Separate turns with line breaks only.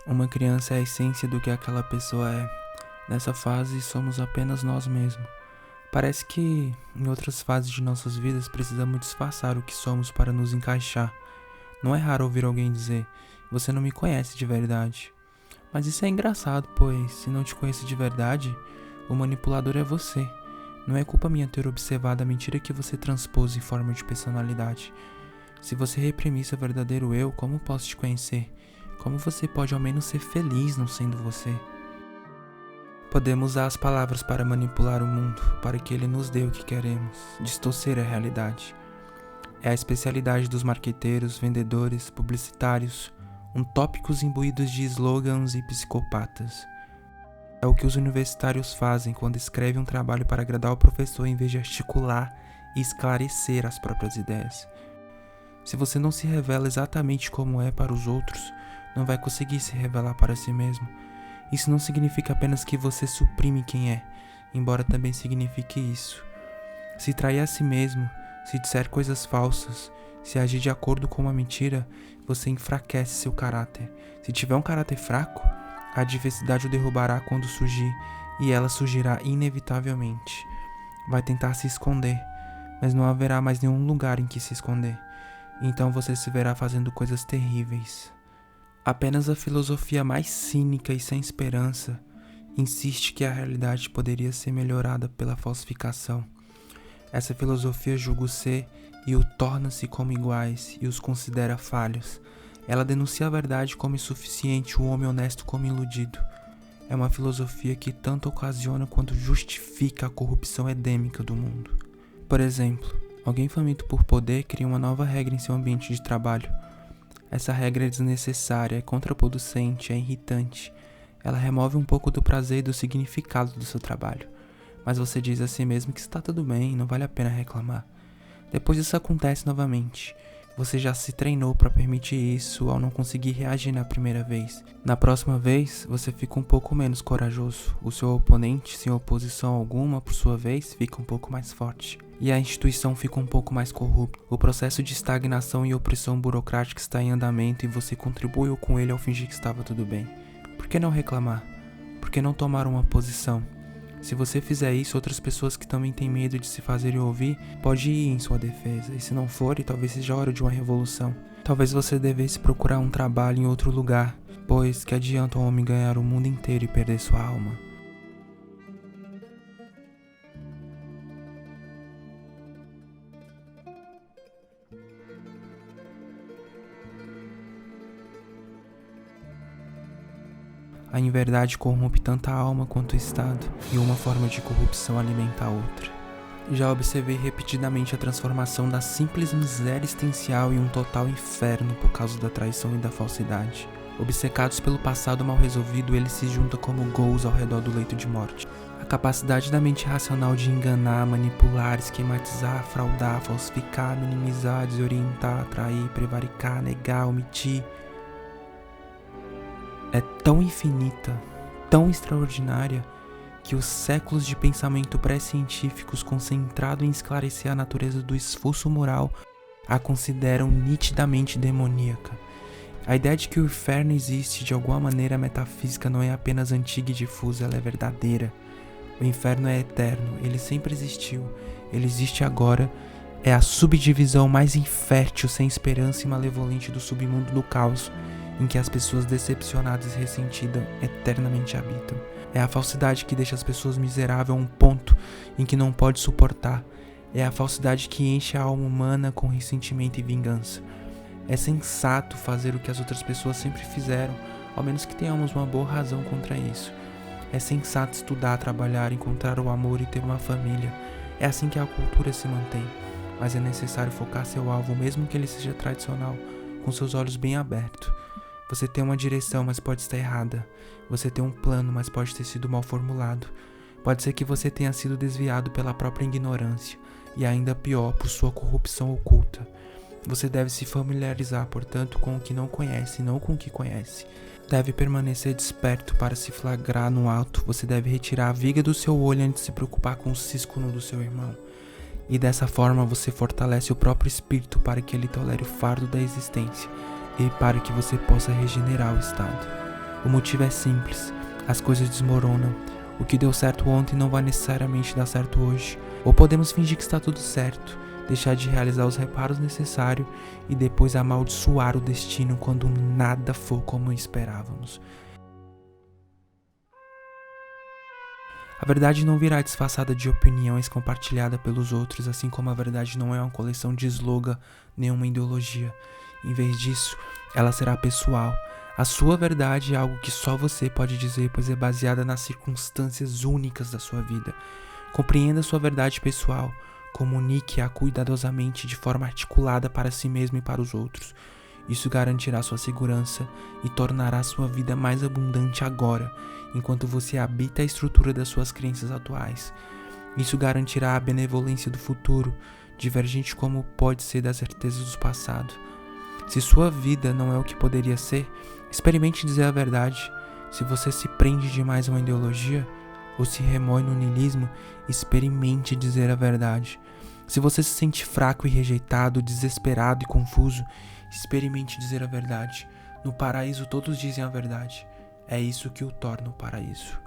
Uma criança é a essência do que aquela pessoa é. Nessa fase, somos apenas nós mesmos. Parece que, em outras fases de nossas vidas, precisamos disfarçar o que somos para nos encaixar. Não é raro ouvir alguém dizer, você não me conhece de verdade. Mas isso é engraçado, pois, se não te conheço de verdade, o manipulador é você. Não é culpa minha ter observado a mentira que você transpôs em forma de personalidade. Se você reprimir seu verdadeiro eu, como posso te conhecer? Como você pode ao menos ser feliz não sendo você? Podemos usar as palavras para manipular o mundo, para que ele nos dê o que queremos, distorcer a realidade. É a especialidade dos marqueteiros, vendedores, publicitários, tópicos imbuídos de slogans e psicopatas. É o que os universitários fazem quando escrevem um trabalho para agradar o professor em vez de articular e esclarecer as próprias ideias. Se você não se revela exatamente como é para os outros, não vai conseguir se revelar para si mesmo. Isso não significa apenas que você suprime quem é, embora também signifique isso. Se trair a si mesmo, se disser coisas falsas, se agir de acordo com uma mentira, você enfraquece seu caráter. Se tiver um caráter fraco, a adversidade o derrubará quando surgir, e ela surgirá inevitavelmente. Vai tentar se esconder, mas não haverá mais nenhum lugar em que se esconder. Então você se verá fazendo coisas terríveis. Apenas a filosofia mais cínica e sem esperança insiste que a realidade poderia ser melhorada pela falsificação. Essa filosofia julga o ser e o torna-se como iguais e os considera falhos. Ela denuncia a verdade como insuficiente, o homem honesto como iludido. É uma filosofia que tanto ocasiona quanto justifica a corrupção endêmica do mundo. Por exemplo, alguém faminto por poder cria uma nova regra em seu ambiente de trabalho. Essa regra é desnecessária, é contraproducente, é irritante. Ela remove um pouco do prazer e do significado do seu trabalho. Mas você diz a si mesmo que está tudo bem, não vale a pena reclamar. Depois isso acontece novamente. Você já se treinou para permitir isso ao não conseguir reagir na primeira vez. Na próxima vez, você fica um pouco menos corajoso. O seu oponente, sem oposição alguma, por sua vez, fica um pouco mais forte. E a instituição fica um pouco mais corrupta. O processo de estagnação e opressão burocrática está em andamento e você contribuiu com ele ao fingir que estava tudo bem. Por que não reclamar? Por que não tomar uma posição? Se você fizer isso, outras pessoas que também têm medo de se fazerem ouvir, pode ir em sua defesa. E se não for, talvez seja a hora de uma revolução. Talvez você devesse procurar um trabalho em outro lugar, pois que adianta um homem ganhar o mundo inteiro e perder sua alma? A inverdade corrompe tanto a alma quanto o estado, e uma forma de corrupção alimenta a outra. Já observei repetidamente a transformação da simples miséria existencial em um total inferno por causa da traição e da falsidade. Obcecados pelo passado mal resolvido, eles se juntam como ghouls ao redor do leito de morte. A capacidade da mente racional de enganar, manipular, esquematizar, fraudar, falsificar, minimizar, desorientar, trair, prevaricar, negar, omitir, é tão infinita, tão extraordinária, que os séculos de pensamento pré-científicos concentrado em esclarecer a natureza do esforço moral a consideram nitidamente demoníaca. A ideia de que o inferno existe de alguma maneira metafísica não é apenas antiga e difusa, ela é verdadeira. O inferno é eterno, ele sempre existiu, ele existe agora, é a subdivisão mais infértil, sem esperança e malevolente do submundo do caos, em que as pessoas decepcionadas e ressentidas eternamente habitam. É a falsidade que deixa as pessoas miseráveis a um ponto em que não pode suportar. É a falsidade que enche a alma humana com ressentimento e vingança. É sensato fazer o que as outras pessoas sempre fizeram, ao menos que tenhamos uma boa razão contra isso. É sensato estudar, trabalhar, encontrar o amor e ter uma família. É assim que a cultura se mantém. Mas é necessário focar seu alvo, mesmo que ele seja tradicional, com seus olhos bem abertos. Você tem uma direção, mas pode estar errada. Você tem um plano, mas pode ter sido mal formulado. Pode ser que você tenha sido desviado pela própria ignorância, e ainda pior, por sua corrupção oculta. Você deve se familiarizar, portanto, com o que não conhece e não com o que conhece. Deve permanecer desperto para se flagrar no ato. Você deve retirar a viga do seu olho antes de se preocupar com o cisco no do seu irmão. E dessa forma você fortalece o próprio espírito para que ele tolere o fardo da existência e para que você possa regenerar o estado. O motivo é simples: as coisas desmoronam. O que deu certo ontem não vai necessariamente dar certo hoje. Ou podemos fingir que está tudo certo, deixar de realizar os reparos necessários e depois amaldiçoar o destino quando nada for como esperávamos. A verdade não virá disfarçada de opiniões compartilhadas pelos outros, assim como a verdade não é uma coleção de slogan nem uma ideologia. Em vez disso, ela será pessoal. A sua verdade é algo que só você pode dizer, pois é baseada nas circunstâncias únicas da sua vida. Compreenda sua verdade pessoal, comunique-a cuidadosamente de forma articulada para si mesmo e para os outros. Isso garantirá sua segurança e tornará sua vida mais abundante agora, enquanto você habita a estrutura das suas crenças atuais. Isso garantirá a benevolência do futuro, divergente como pode ser das certezas do passado. Se sua vida não é o que poderia ser, experimente dizer a verdade. Se você se prende demais a uma ideologia ou se remói no niilismo, experimente dizer a verdade. Se você se sente fraco e rejeitado, desesperado e confuso, experimente dizer a verdade. No paraíso todos dizem a verdade. É isso que o torna o paraíso.